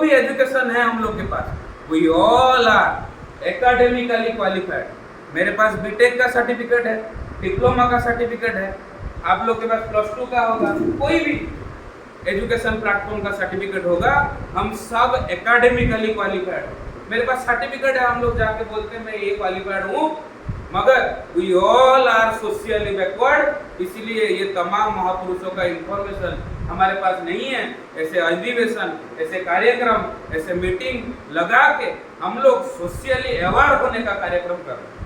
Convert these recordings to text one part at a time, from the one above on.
भी एजुकेशन है हम लोग के पास, we all are academically qualified. मेरे पास बीटेक का सर्टिफिकेट है, डिप्लोमा का सर्टिफिकेट है, आप लोग के पास +2 का होगा, कोई भी एजुकेशन प्लेटफॉर्म का सर्टिफिकेट होगा, हम सब एकेडमिकली क्वालिफाइड। मेरे पास सर्टिफिकेट है, हम लोग जाके बोलते हैं मैं ये क्वालिफाइड हूँ, मगर we all are socially backward. इसलिए ये तमाम महापुरुषों का इंफॉर्मेशन हमारे पास नहीं है। ऐसे अधिवेशन, ऐसे कार्यक्रम, ऐसे मीटिंग लगा के हम लोग सोशियली अवेयर होने का कार्यक्रम कर रहे हैं,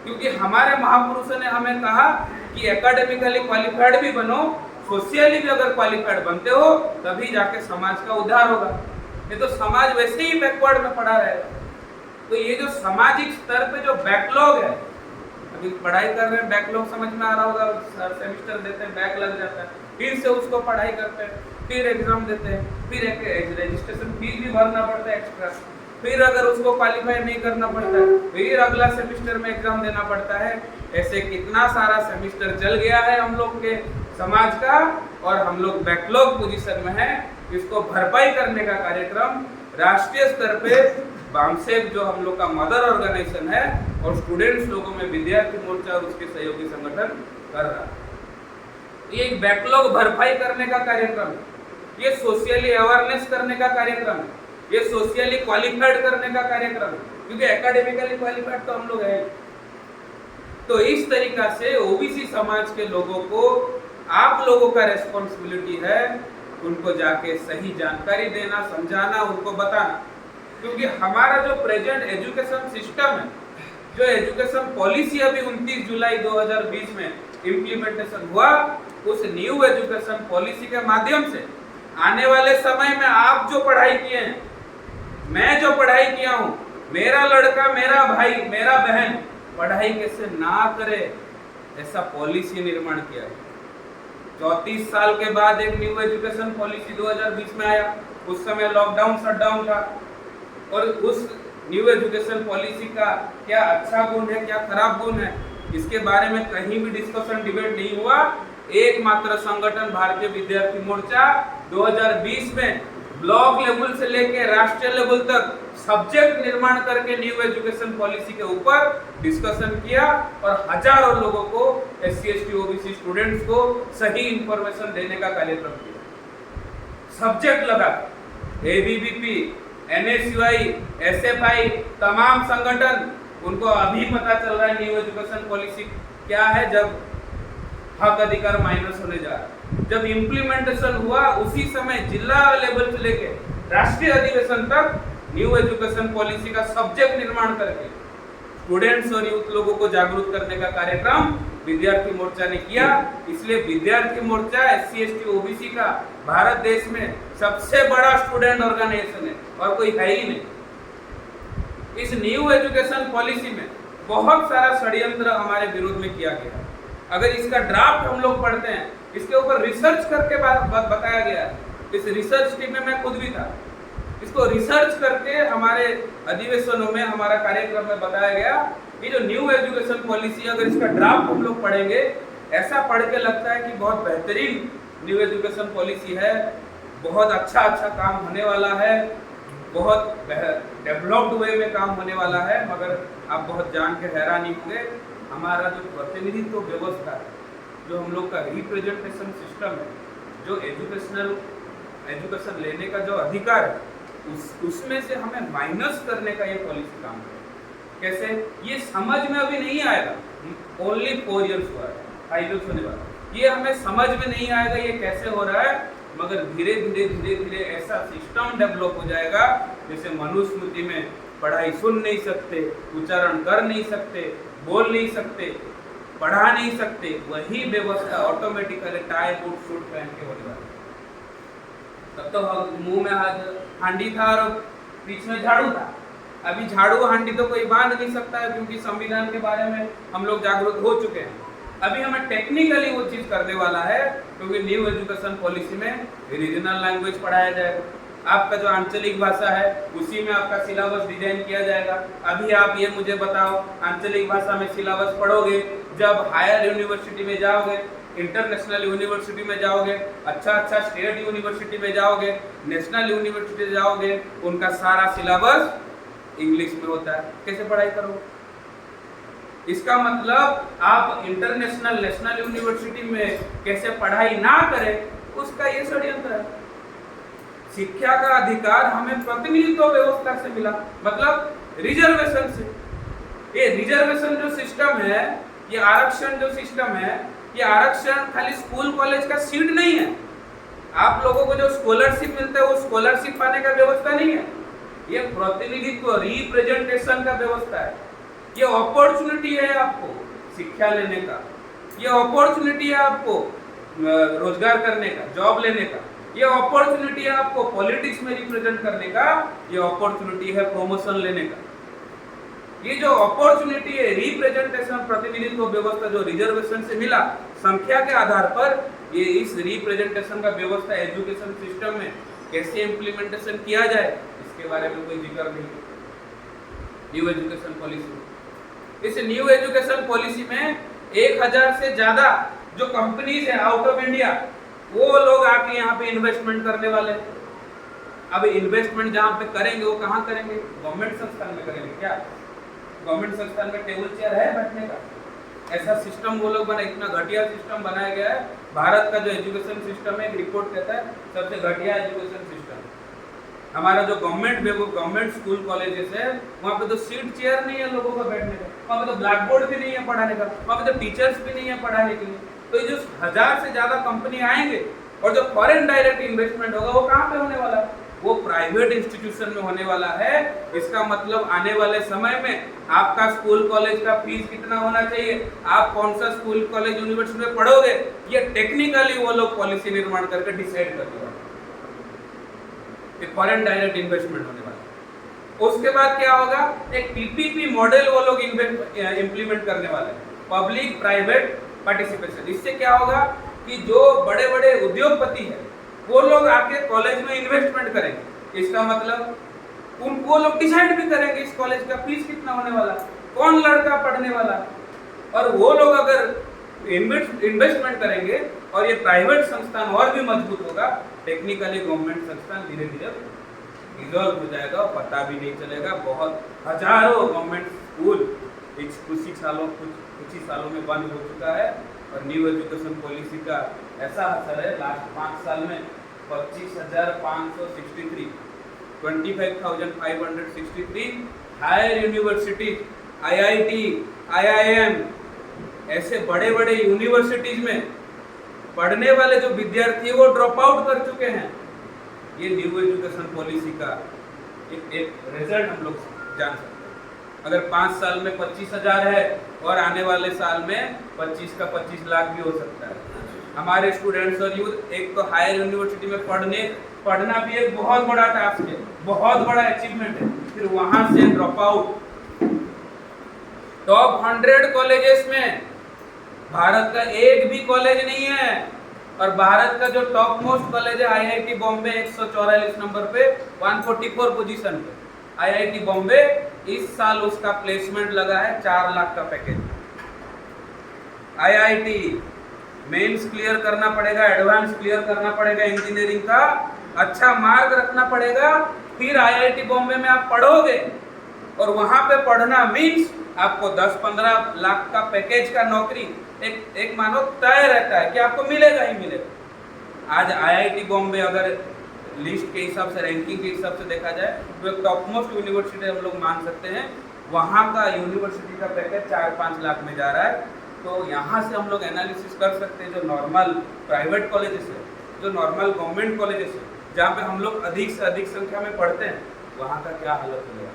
क्योंकि हमारे महापुरुषों ने हमें कहा कि एकेडमिकली क्वालिफाइड भी बनो, सोशियली भी अगर क्वालिफाइड बनते हो तभी जाके समाज का उद्धार होगा, नहीं तो समाज वैसे ही बैकवर्ड में पड़ा रहेगा। तो ये जो सामाजिक स्तर पे जो बैकलॉग है, अभी पढ़ाई कर रहे हैं, बैकलॉग समझ में आ रहा होगा, सेमेस्टर देते हैं, बैक लग जाता है, फिर से उसको पढ़ाई करते हैं, फिर एग्जाम देते हैं, फिर एक रजिस्ट्रेशन फीस भी भरना पड़ता है एक्स्ट्रा, फिर अगर उसको क्वालिफाई नहीं करना पड़ता है फिर अगला सेमेस्टर में एग्जाम देना पड़ता है। ऐसे कितना सारा सेमेस्टर चल गया है हम लोग के समाज का, और हम लोग बैकलॉग पोजीशन में है। इसको भरपाई करने का कार्यक्रम राष्ट्रीय स्तर पे बामसेफ जो हम लोग का मदर ऑर्गेनाइजेशन है और स्टूडेंट्स लोगों में विद्यार्थी मोर्चा और उसके सहयोगी संगठन कर रहा है। ये एक बैकलॉग भरपाई करने का कार्यक्रम है, ये सोशली अवेयरनेस करने का कार्यक्रम है, ये सोशली क्वालिफाइड करने का कार्यक्रम है, क्योंकि एकेडमिकली क्वालिफाइड तो हम लोग हैं। तो इस तरीका से ओबीसी समाज के लोगों को आप लोगों का रेस्पॉन्सिबिलिटी है, उनको जाके सही जानकारी देना, समझाना, उनको बताना, क्योंकि हमारा जो प्रेजेंट एजुकेशन सिस्टम है, जो एजुकेशन पॉलिसी अभी 29 जुलाई 2020 में इम्प्लीमेंटेशन हुआ, उस न्यू एजुकेशन पॉलिसी के माध्यम से आने वाले समय में आप जो पढ़ाई किए हैं, मैं जो पढ़ाई किया हूँ, मेरा लड़का, मेरा भाई, मेरा बहन पढ़ाई कैसे ना करे, ऐसा पॉलिसी निर्माण किया। 34 साल के बाद एक न्यू एजुकेशन पॉलिसी 2020 में आया, उस समय लॉकडाउन शटडाउन था, और उस न्यू एजुकेशन पॉलिसी का क्या अच्छा गुण है, क्या खराब गुण है, इसके बारे में कहीं भी डिस्कशन डिबेट नहीं हुआ। एकमात्र संगठन भारतीय विद्यार्थी मोर्चा 2020 में ब्लॉक लेवल से लेकर राष्ट्रीय लेवल तक सब्जेक्ट निर्माण करके न्यू एजुकेशन पॉलिसी के ऊपर डिस्कशन किया और हजारों लोगों को, SC ST OBC स्टूडेंट्स को सही इंफॉर्मेशन देने का कार्यक्रम किया। सब्जेक्ट लगा ABVP, NSUI, SFI, तमाम संगठन, उनको अभी पता चल रहा है न्यू एजुकेशन पॉलिसी क्या है, जब हक अधिकार माइनस होने जा रहा है। जब इम्प्लीमेंटेशन हुआ उसी समय जिला लेवल से लेके राष्ट्रीय अधिवेशन तक न्यू एजुकेशन पॉलिसी का सब्जेक्ट निर्माण करके स्टूडेंट्स और यूथ लोगों को जागरूक करने का कार्यक्रम विद्यार्थी मोर्चा ने किया। इसलिए विद्यार्थी मोर्चा SC ST OBC का भारत देश में सबसे बड़ा स्टूडेंट ऑर्गेनाइजेशन है और कोई है ही नहीं। इस न्यू एजुकेशन पॉलिसी में बहुत सारा षड्यंत्र हमारे विरोध में किया गया। अगर इसका ड्राफ्ट हम लोग पढ़ते हैं, इसके ऊपर रिसर्च करके बताया गया। इस रिसर्च टीम में मैं खुद भी था। इसको रिसर्च करके हमारे अधिवेशनों में, हमारा कार्यक्रम में बताया गया कि जो न्यू एजुकेशन पॉलिसी, अगर इसका ड्राफ्ट हम लोग पढ़ेंगे, ऐसा पढ़ के लगता है कि बहुत बेहतरीन न्यू एजुकेशन पॉलिसी है, बहुत अच्छा काम होने वाला है, बहुत डेवलप्ड वे में काम होने वाला है। मगर आप बहुत जान के हैरान ही होंगे, हमारा जो प्रतिनिधित्व व्यवस्था है, जो हम लोग का रिप्रेजेंटेशन सिस्टम है, जो एजुकेशन लेने का जो अधिकार है, उसमें से हमें माइनस करने का ये पॉलिसी काम है। कैसे, ये समझ में अभी नहीं आएगा, ओनली 4 इयर्स हुआ है, 5 इयर्स होने वाला, ये हमें समझ में नहीं आएगा ये कैसे हो रहा है। मगर धीरे धीरे ऐसा सिस्टम डेवलप हो जाएगा जैसे मनुस्मृति में पढ़ाई सुन नहीं सकते, उच्चारण कर नहीं सकते, बोल नहीं सकते, पढ़ा नहीं सकते, वही व्यवस्था ऑटोमेटिकली टाई बूट सूट पहन के होने वाली। तब तो मुंह में हांडी था और बीच में झाड़ू था। अभी झाड़ू हांडी तो कोई बांध नहीं सकता है, क्योंकि संविधान के बारे में हम लोग जागरूक हो चुके हैं। अभी हमें टेक्निकली वो चीज करने वाला है, क्योंकि न्यू एजुकेशन पॉलिसी में रीजनल लैंग्वेज पढ़ाया जाएगा। आपका जो आंचलिक भाषा है उसी में आपका सिलेबस डिजाइन किया जाएगा। अभी आप ये मुझे बताओ, आंचलिक भाषा में सिलेबस पढ़ोगे, जब हायर यूनिवर्सिटी में जाओगे इंटरनेशनल यूनिवर्सिटी में जाओगे, अच्छा अच्छा स्टेट यूनिवर्सिटी में जाओगे, नेशनल यूनिवर्सिटी में जाओगे, उनका सारा सिलेबस इंग्लिश में होता है। कैसे पढ़ाई करोगे? इसका मतलब आप इंटरनेशनल नेशनल यूनिवर्सिटी में कैसे पढ़ाई ना करें, उसका ये षड्यंत्र है। शिक्षा का अधिकार हमें प्रतिनिधित्व व्यवस्था से मिला, मतलब रिजर्वेशन से। ये रिजर्वेशन जो सिस्टम है, ये आरक्षण जो सिस्टम है, ये आरक्षण खाली स्कूल कॉलेज का सीट नहीं है। आप लोगों को जो स्कॉलरशिप मिलता है वो स्कॉलरशिप पाने का व्यवस्था नहीं है, ये प्रतिनिधित्व रिप्रेजेंटेशन का व्यवस्था है। ये अपॉर्चुनिटी है आपको शिक्षा लेने का, ये अपॉर्चुनिटी है आपको रोजगार करने का, जॉब लेने का, ये अपॉर्चुनिटी है आपको पॉलिटिक्स में रिप्रेजेंट करने का, ये अपॉर्चुनिटी है प्रमोशन लेने का। ये जो अपॉर्चुनिटी है रिप्रेजेंटेशन प्रतिनिधित्व व्यवस्था जो रिजर्वेशन से मिला संख्या के आधार पर, ये इस रिप्रेजेंटेशन का व्यवस्था एजुकेशन सिस्टम में कैसे इम्प्लीमेंटेशन किया जाए इसके बारे में कोई जिक्र नहीं। न्यू एजुकेशन पॉलिसी, इस न्यू एजुकेशन पॉलिसी में 1000 से ज्यादा जो कंपनीज है आउट ऑफ इंडिया, वो लोग आके यहाँ पे इन्वेस्टमेंट करने वाले। अब इन्वेस्टमेंट जहाँ पे करेंगे वो कहाँ करेंगे? गवर्नमेंट संस्थान में करेंगे क्या? गवर्नमेंट संस्थान में टेबल चेयर है बैठने का? ऐसा सिस्टम वो लोग बना, इतना घटिया सिस्टम बनाया गया है। भारत का जो एजुकेशन सिस्टम है, एक रिपोर्ट कहता है सबसे घटिया एजुकेशन सिस्टम। हमारा जो गवर्नमेंट स्कूल कॉलेजेस है, वहाँ पे तो सीट चेयर नहीं है लोगों का बैठने का, वहाँ पे तो ब्लैक बोर्ड भी नहीं है पढ़ाने का, वहाँ पे तो टीचर्स भी नहीं है पढ़ाने के लिए। तो ये जो 1000 से ज्यादा कंपनी आएंगे और जो फॉरेन डायरेक्ट इन्वेस्टमेंट होगा वो कहाँ पे होने वाला है? वो प्राइवेट इंस्टीट्यूशन में होने वाला है। इसका मतलब आने वाले समय में आपका स्कूल कॉलेज का फीस कितना होना चाहिए, आप कौन सा स्कूल कॉलेज यूनिवर्सिटी में पढ़ोगे, ये टेक्निकली वो लोग पॉलिसी निर्माण करके डिसाइड कर देंगे। फॉरेन डायरेक्ट इन्वेस्टमेंट होने वाला। उसके बाद क्या होगा? एक पीपीपी मॉडल वो लोग इम्प्लीमेंट करने वाले हैं, पब्लिक प्राइवेट पार्टिसिपेशन। इससे क्या होगा कि जो बड़े बड़े उद्योगपति हैं वो लोग आके कॉलेज में इन्वेस्टमेंट करेंगे। इसका मतलब वो लोग डिसाइड भी करेंगे इस कॉलेज का फीस कितना होने वाला, कौन लड़का पढ़ने वाला, और वो लोग अगर इन्वेस्टमेंट करेंगे और ये प्राइवेट संस्थान और भी मजबूत होगा, टेक्निकली गवर्नमेंट संस्थान धीरे धीरे डिसॉल्व हो जाएगा, पता भी नहीं चलेगा। बहुत हजारों गवर्नमेंट स्कूल कुछ ही सालों में बंद हो चुका है। और न्यू एजुकेशन पॉलिसी का ऐसा असर है, लास्ट 5 साल में 25,563 25,563 हायर यूनिवर्सिटी, IIT, IIM ऐसे बड़े बड़े यूनिवर्सिटीज में पढ़ने वाले जो विद्यार्थी वो ड्रॉप आउट कर चुके हैं। ये न्यू एजुकेशन पॉलिसी का एक रिजल्ट हम लोग जान सकते हैं। अगर 5 साल में 25,000 है और आने वाले साल में 25 का 25 लाख भी हो सकता है। हमारे स्टूडेंट्स और यूथ एक तो हायर यूनिवर्सिटी में पढ़ना भी एक बहुत बड़ा टास्क है, बहुत बड़ा अचीवमेंट है, फिर वहां से ड्रॉप आउट। टॉप 100 कॉलेजेस में भारत का एक भी कॉलेज नहीं है, और भारत का जो टॉप मोस्ट कॉलेज है IIT बॉम्बे 144 नंबर पे 144 पोजीशन पे। IIT बॉम्बे इस साल उसका प्लेसमेंट लगा है 4 लाख का पैकेज। IIT मेंस क्लियर करना पड़ेगा, एडवांस क्लियर करना पड़ेगा, इंजीनियरिंग का अच्छा मार्क रखना पड़ेगा, फिर IIT बॉम्बे में आप पढ़ोगे। और वहां पे पढ़ना मीन्स आपको 10-15 लाख का पैकेज का नौकरी एक मानो तय रहता है कि आपको मिलेगा ही मिलेगा। आज IIT बॉम्बे अगर लिस्ट के हिसाब से, रैंकिंग के हिसाब से देखा जाए तो एक टॉप मोस्ट यूनिवर्सिटी हम लोग मान सकते हैं। वहाँ का यूनिवर्सिटी का पैकेज 4-5 लाख में जा रहा है। तो यहाँ से हम लोग एनालिसिस कर सकते हैं जो नॉर्मल प्राइवेट कॉलेजेस है, जो नॉर्मल गवर्नमेंट कॉलेजेस है, जहाँ पे हम लोग अधिक से अधिक संख्या में पढ़ते हैं, वहाँ का क्या हालत हो जाएगा।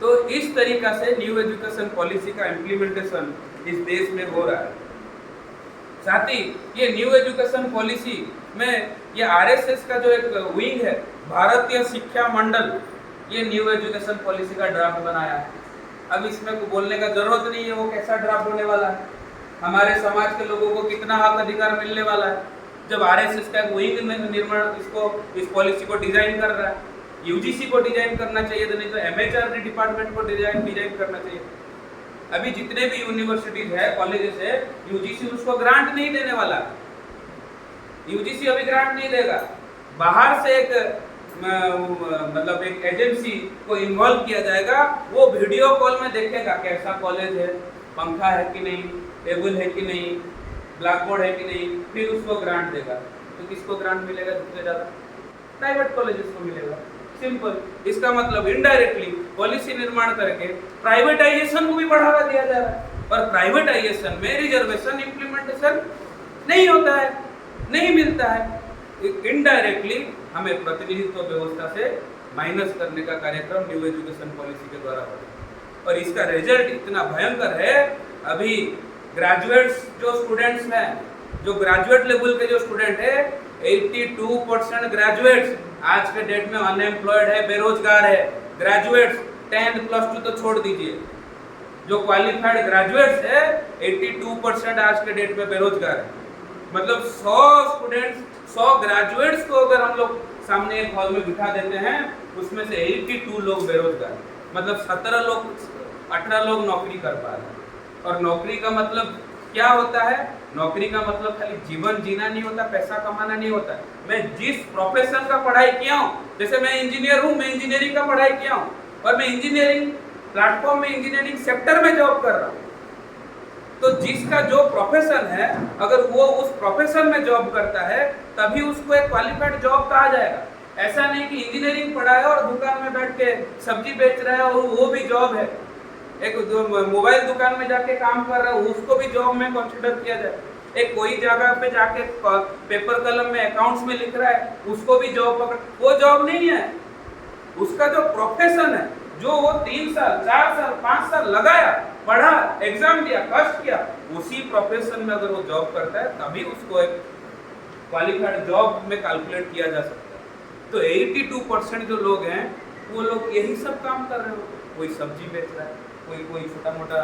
तो इस तरीका से न्यू एजुकेशन पॉलिसी का इम्प्लीमेंटेशन इस देश में हो रहा है। साथ ही ये न्यू एजुकेशन पॉलिसी में ये RSS का जो एक विंग है, भारतीय शिक्षा मंडल, ये न्यू एजुकेशन पॉलिसी का ड्राफ्ट बनाया है। अब इसमें को बोलने का जरूरत नहीं है वो कैसा ड्राफ्ट होने वाला है, हमारे समाज के लोगों को कितना हक अधिकार मिलने वाला है। जब RSS का एक विंग निर्माण इस पॉलिसी को डिजाइन कर रहा है, UGC को डिजाइन करना चाहिए, तो नहीं तो MHRD डिपार्टमेंट को डिजाइन करना चाहिए। अभी जितने भी यूनिवर्सिटीज है, कॉलेजेस है, यूजीसी उसको ग्रांट नहीं देने वाला। यूजीसी अभी ग्रांट नहीं देगा। बाहर से एक मतलब एक एजेंसी को इन्वॉल्व किया जाएगा, वो वीडियो कॉल में देखेगा कैसा कॉलेज है, पंखा है कि नहीं, टेबल है कि नहीं, ब्लैक बोर्ड है कि नहीं, फिर उसको ग्रांट देगा। तो किसको ग्रांट मिलेगा सबसे ज्यादा? प्राइवेट कॉलेजेस को मिलेगा। सिंपल। इसका मतलब इनडायरेक्टली पॉलिसी निर्माण करके प्राइवेटाइजेशन को भी बढ़ावा दिया जा रहा है, और प्राइवेटाइजेशन में रिजर्वेशन इम्प्लीमेंटेशन नहीं होता है, नहीं मिलता है। इनडायरेक्टली हमें प्रतिनिधित्व व्यवस्था से माइनस करने का कार्यक्रम न्यू एजुकेशन पॉलिसी के द्वारा हो रहा है, और इसका रिजल्ट इतना भयंकर है। अभी ग्रेजुएट्स जो स्टूडेंट्स हैं, जो ग्रेजुएट लेवल के जो स्टूडेंट है, 82% ग्रेजुएट्स आज के डेट में अनएम्प्लॉयड है, बेरोजगार है। ग्रेजुएट्स 10th +2 तो छोड़ दीजिए, जो क्वालिफाइड ग्रेजुएट्स है 82% आज के डेट में बेरोजगार है। मतलब 100 स्टूडेंट्स, 100 ग्रेजुएट्स को अगर हम लोग सामने एक हॉल में बिठा देते हैं, उसमें से 82 लोग बेरोजगार, मतलब 18 लोग नौकरी कर पा रहे हैं। और नौकरी का मतलब क्या होता है? नौकरी का मतलब खाली जीवन जीना नहीं होता, पैसा कमाना नहीं होता। मैं जिस प्रोफेशन का पढ़ाई किया हूँ, जैसे मैं इंजीनियर हूँ, मैं इंजीनियरिंग का पढ़ाई किया हूँ, और मैं इंजीनियरिंग प्लेटफॉर्म में, इंजीनियरिंग सेक्टर में जॉब कर रहा हूँ, तो जिसका जो प्रोफेशन है, अगर वो उस प्रोफेशन में जॉब करता है, तभी उसको एक क्वालिफाइड जॉब कहा जाएगा। ऐसा नहीं कि इंजीनियरिंग पढ़ा है और दुकान में बैठ के सब्जी बेच रहा है और वो भी जॉब है। एक मोबाइल दुकान में जाके काम कर रहा है, उसको भी जॉब में कंसीडर किया जाए। एक कोई जगह पे जाके पेपर कलम में अकाउंट्स में लिख रहा है, उसको भी जॉब पकड़, वो जॉब नहीं है। उसका जो प्रोफेशन है, जो वो 3 साल, 4 साल, 5 साल लगाया, पढ़ा, एग्जाम दिया, कष्ट किया, उसी प्रोफेशन में अगर वो जॉब करता है, तभी उसको एक क्वालिफाइड जॉब में कैलकुलेट किया जा सकता है। तो 82% जो लोग हैं, वो लोग यही सब काम कर रहे हो। कोई सब्जी बेच रहा है, कोई छोटा मोटा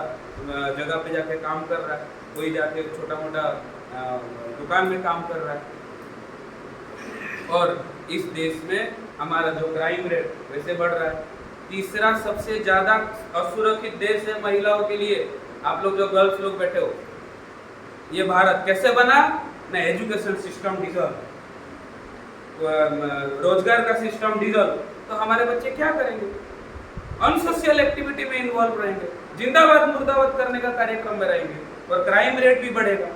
जगह पे जाके काम कर रहा है, कोई जाके छोटा मोटा दुकान में काम कर रहा है। और इस देश में हमारा जो क्राइम रेट वैसे बढ़ रहा है। तीसरा सबसे ज्यादा असुरक्षित देश है महिलाओं के लिए। आप लोग जो गर्ल्स लोग बैठे हो, ये भारत कैसे बना? ना एजुकेशन सिस्टम डिजल, रोजगार का सिस्टम डिजल, तो हमारे बच्चे क्या करेंगे? अनसोशियल एक्टिविटी में इन्वॉल्व रहेंगे, जिंदाबाद मुर्दाबाद करने का कार्यक्रम में रहेंगे, और क्राइम रेट भी बढ़ेगा।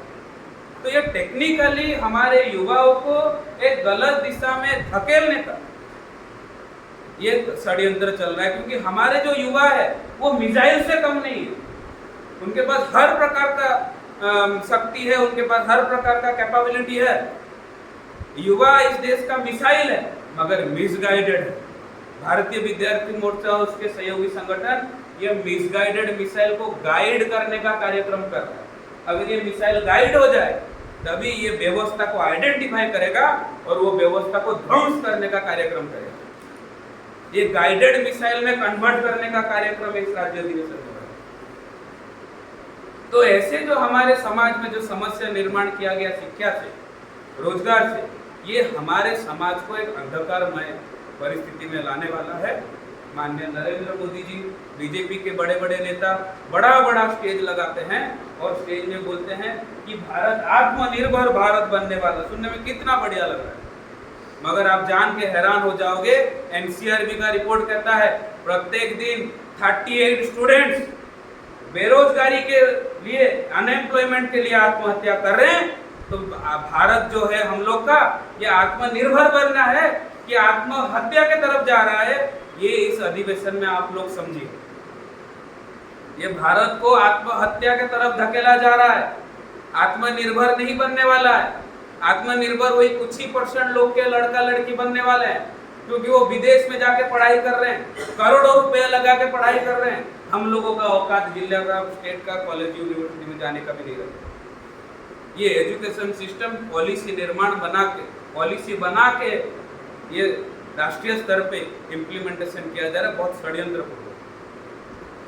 तो ये टेक्निकली हमारे युवाओं को एक गलत दिशा में धकेलने का ये षड्यंत्र चल रहा है, क्योंकि हमारे जो युवा है वो मिसाइल से कम नहीं है। उनके पास हर प्रकार का शक्ति है, उनके पास हर प्रकार का कैपेबिलिटी है। युवा इस देश का मिसाइल है, मगर मिसगाइडेड है। भारतीय विद्यार्थी मोर्चा और उसके सहयोगी संगठन ये मिसगाइडेड मिसाइल को गाइड करने का कार्यक्रम कर रहा है। अगर ये मिसाइल गाइड हो जाए, तभी ये व्यवस्था को आइडेंटिफाई करेगा और वो व्यवस्था को ध्वंस करने का कार्यक्रम करेगा। ये गाइडेड मिसाइल में कन्वर्ट करने का कार्यक्रम इस राज्य अधिवेशन में है। तो ऐसे जो हमारे समाज में जो समस्या निर्माण किया गया शिक्षा से, रोजगार से, ये हमारे समाज को एक अंधकारमय परिस्थिति में लाने वाला है। माननीय नरेंद्र मोदी जी, बीजेपी के बड़े बड़े नेता बड़ा बड़ा स्टेज लगाते हैं और स्टेज में बोलते हैं कि भारत आत्मनिर्भर भारत बनने वाला। सुनने में कितना बढ़िया लग रहा है, मगर आप जान के हैरान हो जाओगे, एनसीआरबी का रिपोर्ट कहता है प्रत्येक दिन 38 स्टूडेंट्स बेरोजगारी के लिए, अनएम्प्लॉयमेंट के लिए आत्महत्या कर रहे हैं। तो भारत जो है हम लोग का, ये आत्मनिर्भर बनना है कि आत्महत्या के तरफ जा रहा है, ये इस अधिवेशन में आप लोग समझिए। ये भारत को आत्महत्या के तरफ धकेला जा रहा है, आत्मनिर्भर नहीं बनने वाला है। आत्मनिर्भर वही कुछ ही % लोग के लड़का लड़की बनने वाले हैं, क्योंकि वो विदेश में जाके पढ़ाई कर रहे हैं, करोड़ों रुपए लगा के पढ़ाई कर रहे हैं। हम लोगों का औकात जिला का, स्टेट का, कॉलेज यूनिवर्सिटी में जाने का भी नहीं रहता। ये एजुकेशन सिस्टम पॉलिसी निर्माण बना के, पॉलिसी बना के ये राष्ट्रीय स्तर पे इम्प्लीमेंटेशन किया जा रहा है, बहुत षड्यंत्रपूर्ण।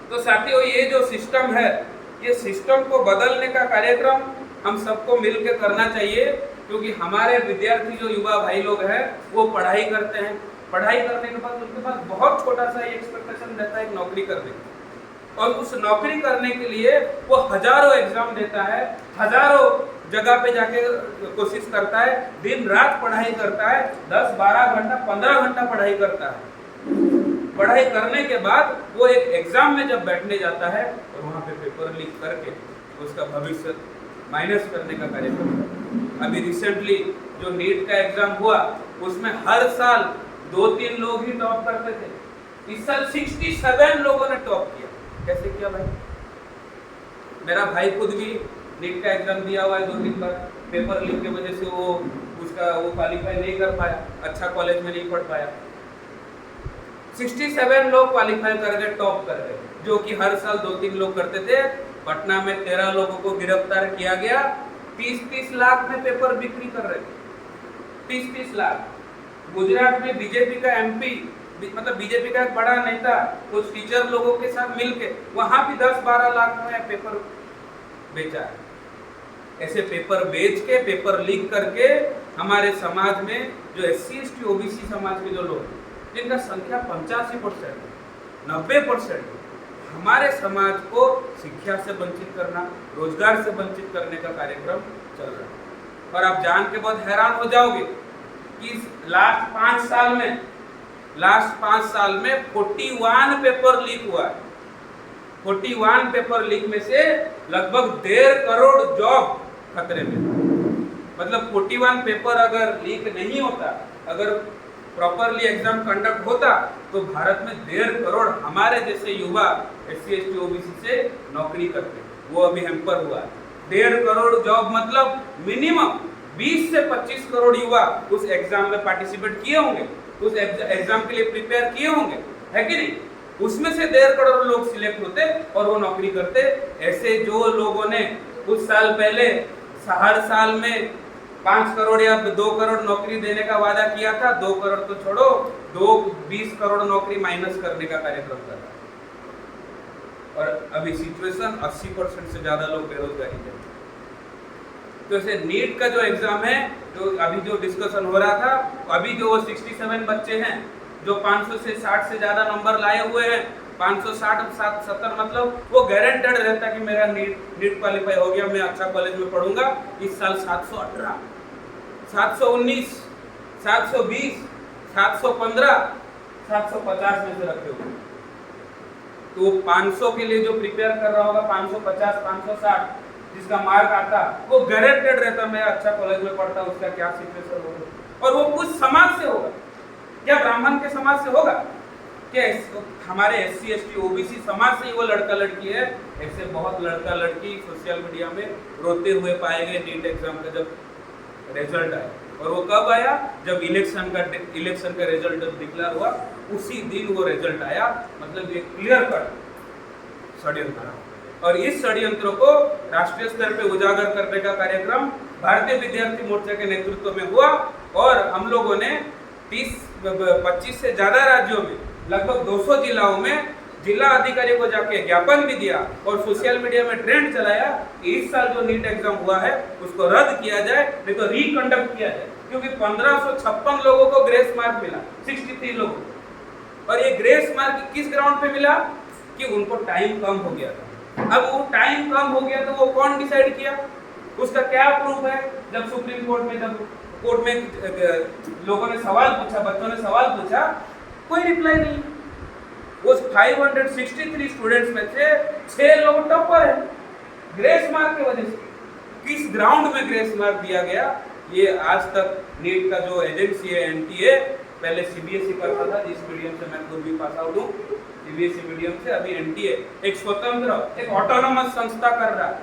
तो साथियों, ये जो सिस्टम है, ये सिस्टम को बदलने का कार्यक्रम हम सबको मिलकर करना चाहिए, क्योंकि हमारे विद्यार्थी जो युवा भाई लोग हैं वो पढ़ाई करते हैं। पढ़ाई करने के बाद उनके पास बहुत छोटा सा एक्सपेक्टेशन रहता है एक नौकरी करने का। और उस नौकरी करने के लिए वो हजारों एग्जाम देता है, हजारों जगह पे जाके कोशिश करता है, दिन रात पढ़ाई करता है, 10-12 घंटा 15 घंटा पढ़ाई करता है। पढ़ाई करने के बाद वो एक एग्जाम में जब बैठने जाता है और वहाँ पे पेपर लीक करके उसका भविष्य माइनस करने का कार्यक्रम। अभी रिसेंटली जो नीट का एग्जाम हुआ उसमें हर साल 2-3 लोग ही टॉप करते थे। इस साल 67 लोगों ने टॉप किया। कैसे किया भाई? मेरा भाई खुद भी नीट का एग्जाम दिया हुआ है 2-3 बार। पेपर लीक की वजह से वो क्वालिफाई नहीं कर पाया, अच्छा कॉलेज में नहीं पढ़ पाया। 67 लोग क्वालिफाई कर गए, टॉप कर गए, जो कि हर साल 2-3 लोग करते थे। पटना में 13 लोगों को गिरफ्तार किया गया। 30-30 लाख में पेपर बिक्री कर रहे थे, 30-30 लाख। गुजरात में बीजेपी का एमपी, मतलब बीजेपी का एक बड़ा नेता कुछ टीचर लोगों के साथ मिलके वहां भी 10-12 लाख में पेपर बेचा है। ऐसे पेपर बेच के, पेपर लीक करके हमारे समाज में जो SC ST OBC समाज के जो लोग, जिनका संख्या 85%, 90%, हमारे समाज को शिक्षा से वंचित करना, रोजगार से वंचित करने का कार्यक्रम चल रहा है। और आप जान के बहुत हैरान हो जाओगे कि लास्ट 5 साल में 41 पेपर लीक हुआ है। 41 पेपर लीक में से लगभग 1.5 करोड़ जॉब खतरे में। मतलब 41 पेपर अगर लीक नहीं होता, अगर प्रॉपरली एग्जाम कंडक्ट होता, तो भारत में 1.5 करोड़ हमारे जैसे युवा SC ST OBC से नौकरी करते। वो अभी हैम्पर हुआ है। 1.5 करोड़ जॉब मतलब मिनिमम 20 से 25 करोड़ युवा उस एग्जाम में पार्टिसिपेट किए होंगे, उस एग्जाम के लिए प्रिपेयर किए होंगे, है कि नहीं? उसमें से 1.5 करोड़ लोग सिलेक्ट होते और वो नौकरी करते। ऐसे जो लोगों ने कुछ साल पहले हर साल में 5 करोड़ या 2 करोड़ नौकरी देने का वादा किया था, 2 करोड़ तो छोड़ो, 20 करोड़ नौकरी माइनस करने का कार्यक्रम कर रहा है। और अभी सिचुएशन 80% से ज्यादा लोग बेरोजगारी है। तो ऐसे नीट का जो एग्जाम है, जो अभी जो डिस्कशन हो रहा था, अभी जो 67 बच्चे हैं जो 500 से 60 से ज्यादा नंबर लाए हुए हैं, 560-70, मतलब वो गारंटेड रहता कि मेरा नीट क्वालिफाई हो गया, मैं अच्छा कॉलेज में पढ़ूंगा। इस साल 718, 719, 720, 715, 750 में से रखे हुए। तो 500 के लिए जो प्रिपेयर कर रहा होगा, 550, 560 जिसका मार्क आता, वो गारंटेड रहता मैं अच्छा कॉलेज में पढ़ता। उसका क्या सिचुएशन होगा? और वो कुछ समाज से होगा, क्या ब्राह्मण के समाज से होगा? क्या हमारे SC ST OBC समाज से ही वो लड़का लड़की है? ऐसे बहुत लड़का लड़की सोशल मीडिया में रोते हुए पाए गए नीट एग्जाम का जब रिजल्ट आया। और वो कब आया? जब इलेक्शन का रिजल्ट डिक्लेयर हुआ, उसी दिन वो रिजल्ट आया। मतलब ये क्लियर कट षड्यंत्र। और इस षड्यंत्र को राष्ट्रीय स्तर पे उजागर करने का कार्यक्रम भारतीय विद्यार्थी मोर्चा के नेतृत्व में हुआ। और हम लोगों ने 25 से ज्यादा राज्यों में, लगभग 200 जिलाओं में जिला अधिकारी को जाके ज्ञापन भी दिया और सोशल मीडिया में ट्रेंड चलाया कि इस साल जो नीट एग्जाम हुआ है उसको रद्द किया जाए, नहीं तो रिकंडक्ट किया जाए। क्योंकि 1556 लोगों को ग्रेस मार्क मिला, 63 लोगों को। और ये ग्रेस मार्क किस ग्राउंड पे मिला? कि उनको टाइम कम हो गया था। अब वो टाइम कम हो गया तो वो कौन डिसाइड किया? उसका क्या प्रूफ है? जब सुप्रीम कोर्ट में, जब कोर्ट में लोगों ने सवाल पूछा, बच्चों ने सवाल पूछा, कोई रिप्लाई नहीं। उस 563 स्टूडेंट्स में से 6 लोग टॉपर है ग्रेस मार्क की वजह से। किस ग्राउंड में ग्रेस मार्क दिया गया? ये आज तक नीट का जो एजेंसी है NTA, पहले CBSE करता था, जिस मीडियम से मैं खुद भी पास आउट हूँ, CBSE मीडियम से। अभी NTA एक स्वतंत्र, एक ऑटोनोमस संस्था कर रहा है,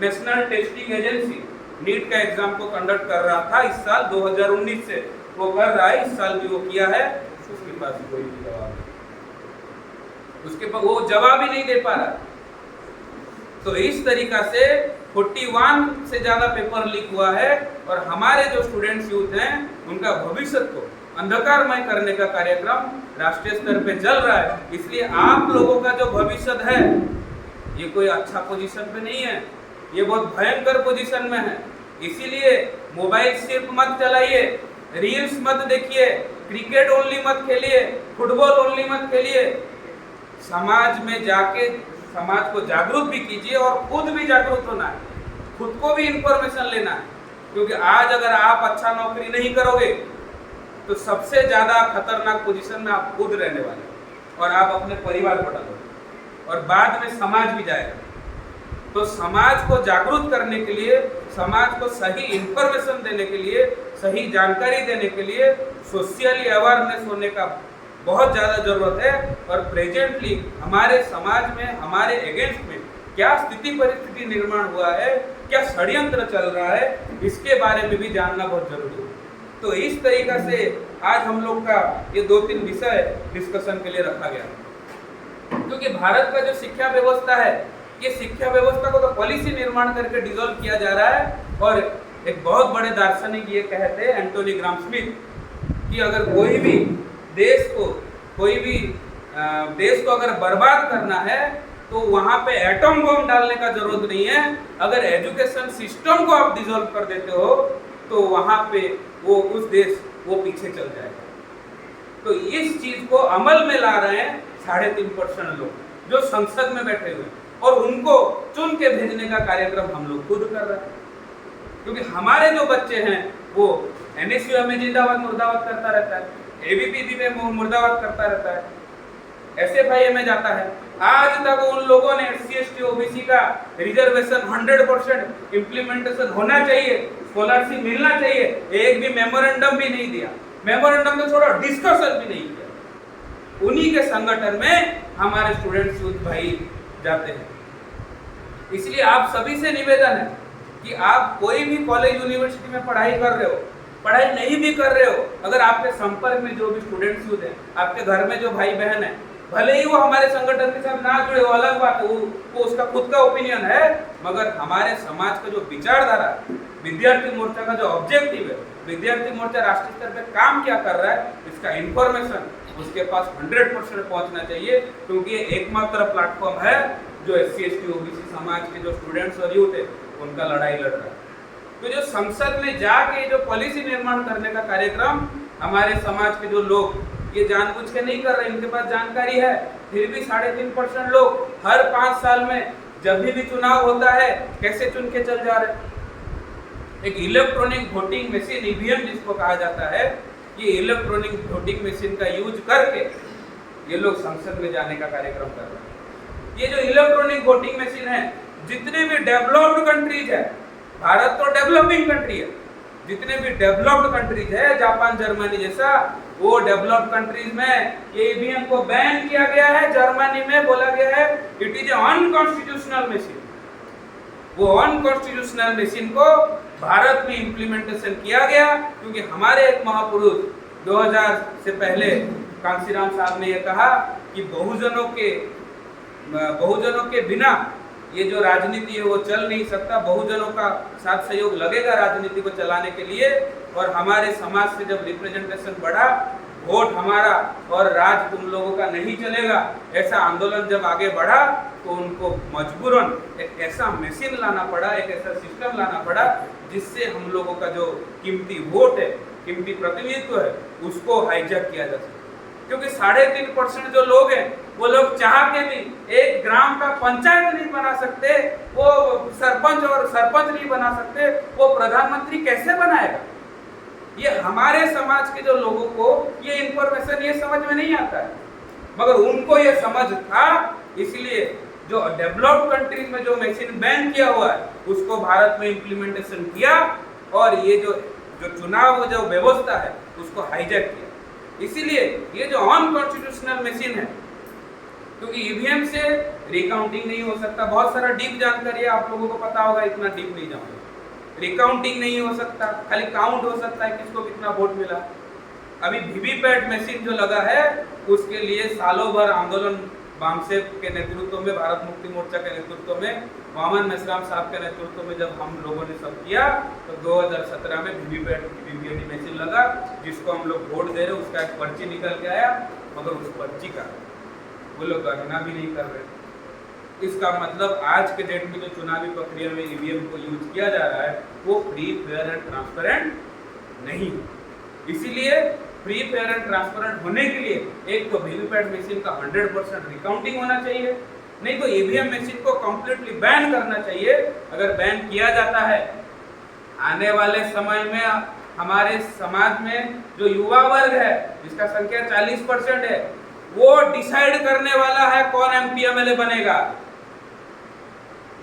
नेशनल टेस्टिंग एजेंसी नीट का एग्जाम को कंडक्ट कर रहा था। इस साल 2019 से वो कर रहा है, इस साल भी वो किया है। उसके पास कोई भी जवाब नहीं, उसके पास वो जवाब ही नहीं दे पा रहा। तो इस तरीका से 41 से ज्यादा पेपर लीक हुआ है और हमारे जो स्टूडेंट्स यूथ हैं उनका भविष्य को अंधकारमय करने का कार्यक्रम राष्ट्रीय स्तर पे चल रहा है। इसलिए आप लोगों का जो भविष्य है ये कोई अच्छा पोजीशन पे नहीं है, ये बहुत भयंकर पोजीशन में है। इसीलिए मोबाइल सिर्फ मत चलाइए, रील्स मत देखिए, क्रिकेट ओनली मत खेलिए, फुटबॉल ओनली मत खेलिए। समाज में जाके समाज को जागरूक भी कीजिए और खुद भी जागरूक होना है, खुद को भी इंफॉर्मेशन लेना है। क्योंकि आज अगर आप अच्छा नौकरी नहीं करोगे तो सबसे ज्यादा खतरनाक पोजीशन में आप खुद रहने वाले और आप अपने परिवार को डालोगे और बाद में समाज भी जाएगा। तो समाज को जागरूक करने के लिए, समाज को सही इंफॉर्मेशन देने के लिए, सही जानकारी देने के लिए सोशली अवेयरनेस होने का बहुत ज़्यादा जरूरत है। और प्रेजेंटली हमारे समाज में, हमारे अगेंस्ट में क्या स्थिति परिस्थिति निर्माण हुआ है, क्या षड्यंत्र चल रहा है, इसके बारे में भी जानना बहुत जरूरी है। तो इस तरीका से आज हम लोग का ये 2-3 विषय डिस्कशन के लिए रखा गया, क्योंकि भारत का जो शिक्षा व्यवस्था है, ये शिक्षा व्यवस्था को तो पॉलिसी निर्माण करके डिसॉल्व किया जा रहा है। और एक बहुत बड़े दार्शनिक ये कहते हैं, एंटोनी ग्राम स्मिथ, कि अगर कोई भी देश को अगर बर्बाद करना है तो वहां पे एटम बम डालने का जरूरत नहीं है। अगर एजुकेशन सिस्टम को आप डिसॉल्व कर देते हो तो वहां पे वो उस देश वो पीछे चल जाएगा। तो इस चीज को अमल में ला रहे हैं 3.5% लोग जो संसद में बैठे हुए हैं, और उनको चुन के भेजने का कार्यक्रम हम लोग खुद कर रहे हैं। क्योंकि हमारे जो बच्चे हैं वो एनएसयूएम में जिंदाबाद मुर्दाबाद करता रहता है, एबीपीबी में मुर्दाबाद करता रहता है, एसएफआईए में जाता है। आज तक उन लोगों ने SC/ST OBC का रिजर्वेशन 100% इम्प्लीमेंटेशन होना चाहिए, स्कॉलरशिप मिलना चाहिए, एक भी मेमोरेंडम भी नहीं दिया। मेमोरेंडम तो छोड़ो, डिस्कशन भी नहीं किया। उन्हीं के संगठन में हमारे स्टूडेंट्स यूथ भाई जाते हैं। इसलिए आप सभी से निवेदन है कि आप कोई भी कॉलेज यूनिवर्सिटी में पढ़ाई कर रहे हो, पढ़ाई नहीं भी कर रहे हो, अगर आपके संपर्क में जो भी स्टूडेंट्स यूथ हैं, आपके घर में जो भाई बहन है, भले ही वो हमारे संगठन के साथ ना जुड़े, वो अलग बात है, वो उसका खुद का ओपिनियन है, मगर हमारे समाज का जो विचारधारा, विद्यार्थी मोर्चा का जो ऑब्जेक्टिव है, विद्यार्थी मोर्चा राष्ट्रीय स्तर पे काम क्या कर रहा है, इसका इंफॉर्मेशन उसके पास 100% पहुंचना चाहिए। क्योंकि ये एकमात्र प्लेटफॉर्म है जो SC/ST OBC समाज के जो स्टूडेंट्स और यूथ है उनका लड़ाई लड़ रहा है। तो जो संसद में जाके जो पॉलिसी निर्माण करने का कार्यक्रम हमारे समाज के जो लोग ये जानबूझ के नहीं कर रहे, इनके पास जानकारी है, फिर भी 3.5% लोग हर 5 साल में जब भी चुनाव होता है कैसे चुन के चल जा रहे। एक इलेक्ट्रॉनिक वोटिंग मशीन EVM जिसको कहा जाता है, ये इलेक्ट्रॉनिक वोटिंग मशीन का यूज करके ये लोग संसद में जाने का कार्यक्रम कर रहे हैं। ये जो इलेक्ट्रॉनिक वोटिंग मशीन है, जितने भी डेवलप्ड कंट्रीज है, भारत तो डेवलपिंग कंट्री है, जितने भी डेवलप्ड कंट्रीज है, जापान जर्मनी जैसा, वो डेवलप्ड कंट्रीज में ये EVM को बैन किया गया है। जर्मनी में बोला गया है इट इज अनकॉन्स्टिट्यूशनल मशीन। वो अनकॉन्स्टिट्यूशनल मशीन को भारत में इम्प्लीमेंटेशन किया गया, क्योंकि हमारे एक महापुरुष 2000 से पहले कांशीराम साहब ने यह कहा कि बहुजनों के बिना ये जो राजनीति है वो चल नहीं सकता, बहुजनों का साथ सहयोग लगेगा राजनीति को चलाने के लिए। और हमारे समाज से जब रिप्रेजेंटेशन बढ़ा, वोट हमारा और राज तुम लोगों का नहीं चलेगा, ऐसा आंदोलन जब आगे बढ़ा तो उनको मजबूरन एक ऐसा मशीन लाना पड़ा, एक ऐसा सिस्टम लाना पड़ा जिससे हम लोगों का जो कीमती वोट है, कीमती प्रतिनिधित्व है, उसको हाईजैक किया जा सके। क्योंकि 3.5% जो लोग हैं वो लोग चाह के भी एक ग्राम का पंचायत नहीं बना सकते, वो सरपंच नहीं बना सकते, वो प्रधानमंत्री कैसे बनाएगा। ये हमारे समाज के जो लोगों को ये इंफॉर्मेशन ये समझ में नहीं आता है, मगर उनको ये समझ था। इसलिए जो डेवलप्ड कंट्रीज में जो मशीन बैन किया हुआ है उसको भारत में इम्प्लीमेंटेशन किया, और ये जो चुनाव जो व्यवस्था है उसको हाईजैक किया। इसीलिए ये जो अनकॉन्स्टिट्यूशनल मशीन है, क्योंकि EVM से रिकाउंटिंग नहीं हो सकता, बहुत सारा डीप जानकारी है, आप लोगों को पता होगा, इतना डीप नहीं जाऊंगा। रिकाउंटिंग नहीं हो सकता, खाली काउंट हो सकता है किसको कितना वोट मिला। अभी वीवीपैट मशीन जो लगा है उसके लिए सालों भर आंदोलन बामसेफ के नेतृत्व में, भारत मुक्ति मोर्चा के नेतृत्व में, वामन मेश्राम साहब के नेतृत्व में जब हम लोगों ने सब किया तो 2017 में वीवीपैट मशीन लगा, जिसको हम लोग वोट दे रहे, उसका एक पर्ची निकल के आया, मगर उस पर्ची का वो लोग गणना भी नहीं कर रहे। इसका मतलब आज के डेट में जो चुनावी प्रक्रिया में EVM को यूज किया जा रहा है वो फ्री, फेयर एंड ट्रांसपेरेंट नहीं। इसीलिए फ्री, फेयर एंड ट्रांसपेरेंट होने के लिए एक तो वीवीपैट मशीन का 100% रिकाउंटिंग होना चाहिए, नहीं तो ईवीएम मशीन को कंप्लीटली बैन करना चाहिए। अगर बैन किया जाता है, आने वाले समय में हमारे समाज में जो युवा वर्ग है, जिसका संख्या 40% है, वो डिसाइड करने वाला है कौन एमपी एमएलए बनेगा।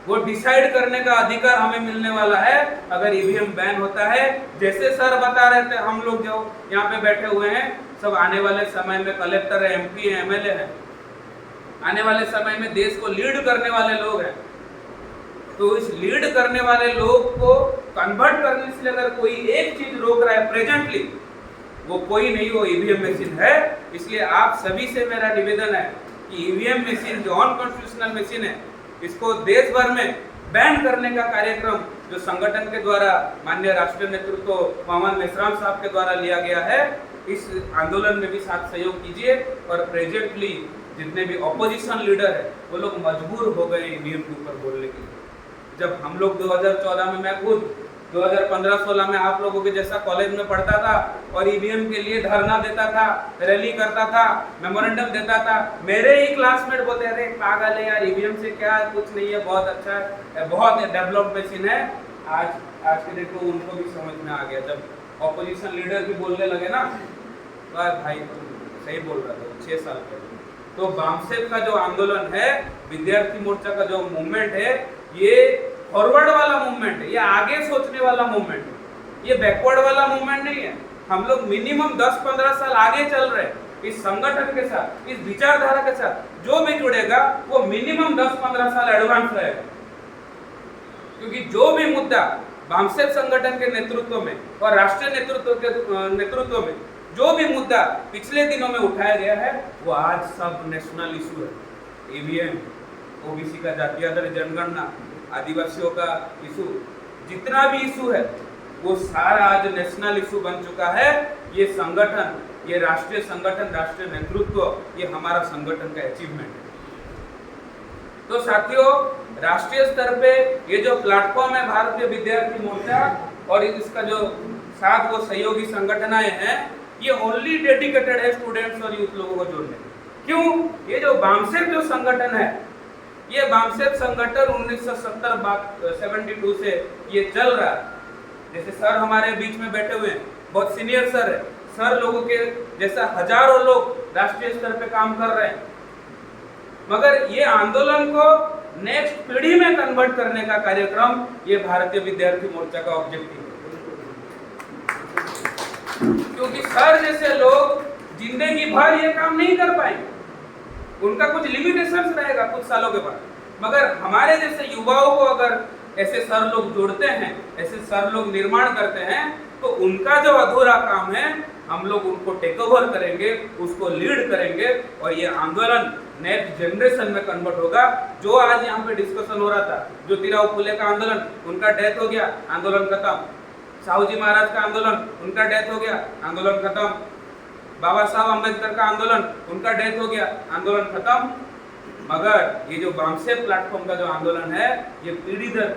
वो डिसाइड करने का अधिकार हमें मिलने वाला है अगर ईवीएम बैन होता है। जैसे सर बता रहे थे, हम लोग जो यहाँ पे बैठे हुए हैं सब आने वाले समय में कलेक्टर है, एमपी है, एमएलए है, आने वाले समय में देश को लीड करने वाले लोग हैं। तो इस लीड करने वाले लोग को कन्वर्ट करने से अगर कोई एक चीज रोक रहा है प्रेजेंटली, वो कोई नहीं, वो ईवीएम मशीन है। इसलिए आप सभी से मेरा निवेदन है कि ईवीएम मशीन जो अनकॉन्स्टिट्यूशनल मशीन है, इसको देश भर में बैन करने का कार्यक्रम जो संगठन के द्वारा माननीय राष्ट्रीय नेतृत्व पवन मेश्राम साहब के द्वारा लिया गया है, इस आंदोलन में भी साथ सहयोग कीजिए। और प्रेजेंटली जितने भी ऑपोजिशन लीडर है वो लोग मजबूर हो गए ईवीएम के ऊपर बोलने के लिए। जब हम लोग 2014 में, मैं खुद 2015-16 में आप लोगों के जैसा कॉलेज में पढ़ता था और ईवीएम के लिए धरना देता था, रैली करता था, मेमोरेंडम देता था, मेरे ही क्लासमेट बोलते अरे पागल है यार, ईवीएम से क्या कुछ नहीं है, बहुत अच्छा है, बहुत डेवलप्ड मशीन है। आज के डेट को उनको भी समझ में आ गया। जब ऑपोजिशन लीडर भी बोलने लगे ना, तो भाई तुम सही बोल रहा था 6 साल पहले। तो बामसेफ का जो आंदोलन है, विद्यार्थी मोर्चा का जो मूवमेंट है, ये फॉरवर्ड वाला मूवमेंट है, ये आगे सोचने वाला मूवमेंट है, ये बैकवर्ड वाला मूवमेंट नहीं है। हम लोग मिनिमम 10-15 साल आगे चल रहे हैं इस संगठन के साथ, इस विचारधारा के साथ। जो भी जुड़ेगा वो मिनिमम 10-15 साल एडवांस रहेगा, क्योंकि जो भी मुद्दा बामसेफ संगठन के नेतृत्व में और राष्ट्रीय नेतृत्व के नेतृत्व में जो भी मुद्दा पिछले दिनों में उठाया गया है, वो आज सब नेशनल इशू है। ईवीएम, ओबीसी का जातीय आधार जनगणना, आदिवासियों का इशू, जितना भी इशू है वो सारा आज नेशनल इशू बन चुका है। ये संगठन, ये राष्ट्रीय संगठन, राष्ट्रीय नेतृत्व, ये हमारा संगठन का अचीवमेंट है। तो साथियों, राष्ट्रीय स्तर पे ये जो प्लेटफॉर्म है भारतीय विद्यार्थी मोर्चा और इसका जो साथ वो सहयोगी संगठनाएं हैं, ये ओनली डेडिकेटेड है स्टूडेंट्स और यूथ लोगों को जोड़ने। क्यों? ये जो बामसेफ जो संगठन है, ये बामसेफ संगठन 1972 से ये चल रहा है। जैसे सर हमारे बीच में बैठे हुए हैं, बहुत सीनियर सर है, सर लोगों के जैसा हजारों लोग राष्ट्रीय स्तर पे काम कर रहे हैं। मगर ये आंदोलन को नेक्स्ट पीढ़ी में कन्वर्ट करने का कार्यक्रम ये भारतीय विद्यार्थी मोर्चा का ऑब्जेक्टिव है। क्योंकि सर जैसे लोग जिंदगी भर ये काम नहीं कर पाएंगे, उनका कुछ लिमिटेशंस रहेगा कुछ सालों के बाद। मगर हमारे जैसे युवाओं को अगर ऐसे सर लोग जोड़ते हैं, ऐसे सर लोग निर्माण करते हैं, तो उनका जो अधूरा काम है हम लोग उनको टेक ओवर करेंगे, उसको लीड करेंगे और ये आंदोलन नेक्स्ट जनरेशन में कन्वर्ट होगा। जो आज यहाँ पे डिस्कशन हो रहा था, ज्योतिराव फुले का आंदोलन, उनका डेथ हो गया, आंदोलन खत्म। साहू जी महाराज का आंदोलन, उनका डेथ हो गया, आंदोलन खत्म। बाबा साहब अम्बेडकर का आंदोलन, उनका डेथ हो गया, आंदोलन खत्म। मगर ये जो बामसेफ प्लेटफॉर्म का जो आंदोलन है, ये पीढ़ी दर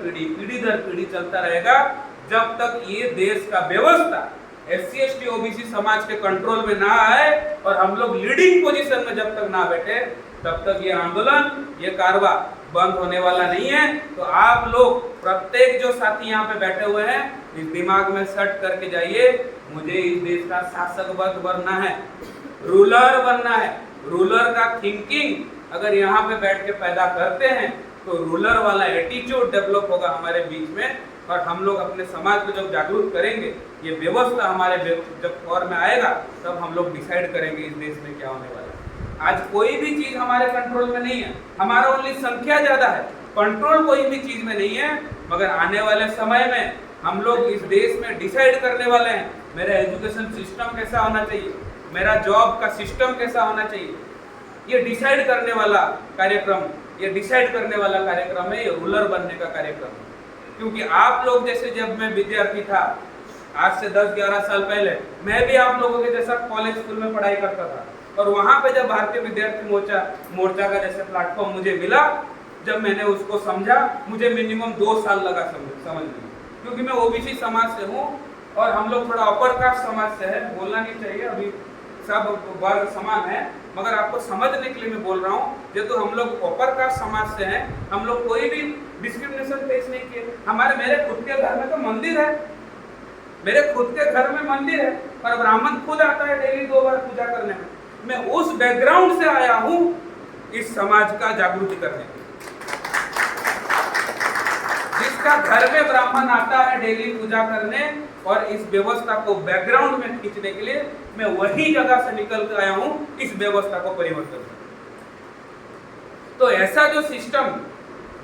पीढ़ी चलता रहेगा जब तक ये देश का व्यवस्था SC ST OBC समाज के कंट्रोल में ना आए और हम लोग लीडिंग पोजीशन में जब तक ना बैठे, तब तक ये आंदोलन, ये कारवा बंद होने वाला नहीं है। तो आप लोग प्रत्येक जो साथी यहाँ पे बैठे हुए हैं, इस दिमाग में सेट करके जाइए, मुझे इस देश का शासक बनना है, रूलर बनना है। रूलर का थिंकिंग अगर यहाँ पे बैठ के पैदा करते हैं तो रूलर वाला एटीट्यूड डेवलप होगा हमारे बीच में। और हम लोग अपने समाज को जब जागरूक करेंगे, ये व्यवस्था हमारे जब फॉर्म में आएगा, तब हम लोग डिसाइड करेंगे इस देश में क्या होने वाला है। आज कोई भी चीज हमारे कंट्रोल में नहीं है, हमारा ओनली संख्या ज्यादा है, कंट्रोल कोई भी चीज में नहीं है। मगर आने वाले समय में हम लोग इस देश में डिसाइड करने वाले हैं, मेरा एजुकेशन सिस्टम कैसा होना चाहिए, मेरा जॉब का सिस्टम कैसा होना चाहिए। ये डिसाइड करने वाला कार्यक्रम, ये डिसाइड करने वाला कार्यक्रम है, ये रूलर बनने का कार्यक्रम है। क्योंकि आप लोग जैसे, जब मैं विद्यार्थी था आज से 10-11 साल पहले, मैं भी आप लोगों के जैसा कॉलेज स्कूल में पढ़ाई करता था। और वहाँ पे जब भारतीय विद्यार्थी मोर्चा का जैसे प्लेटफॉर्म मुझे मिला, जब मैंने उसको समझा, मुझे मिनिमम 2 साल लगा समझने, क्योंकि मैं ओबीसी समाज से हूँ और हम लोग थोड़ा अपर कास्ट समाज से है, बोलना नहीं चाहिए, अभी सब वर्ग समान है, मगर आपको समझने के लिए मैं बोल रहा हूँ, जेहेतु हम लोग अपर कास्ट समाज से हैं, हम लोग कोई भी डिस्क्रिमिनेशन फेस नहीं किए। मेरे खुद के घर में तो मंदिर है, मेरे खुद के घर में मंदिर है, पर ब्राह्मण खुद आता है डेली 2 बार पूजा करने में। मैं उस बैकग्राउंड से आया हूँ इस समाज का जागृति करने के लिए। जिसका घर में ब्राह्मण आता है डेली पूजा करने और इस व्यवस्था को बैकग्राउंड में खींचने के लिए, मैं वही जगह से निकल कर आया हूं इस व्यवस्था को परिवर्तन करने। तो ऐसा जो सिस्टम,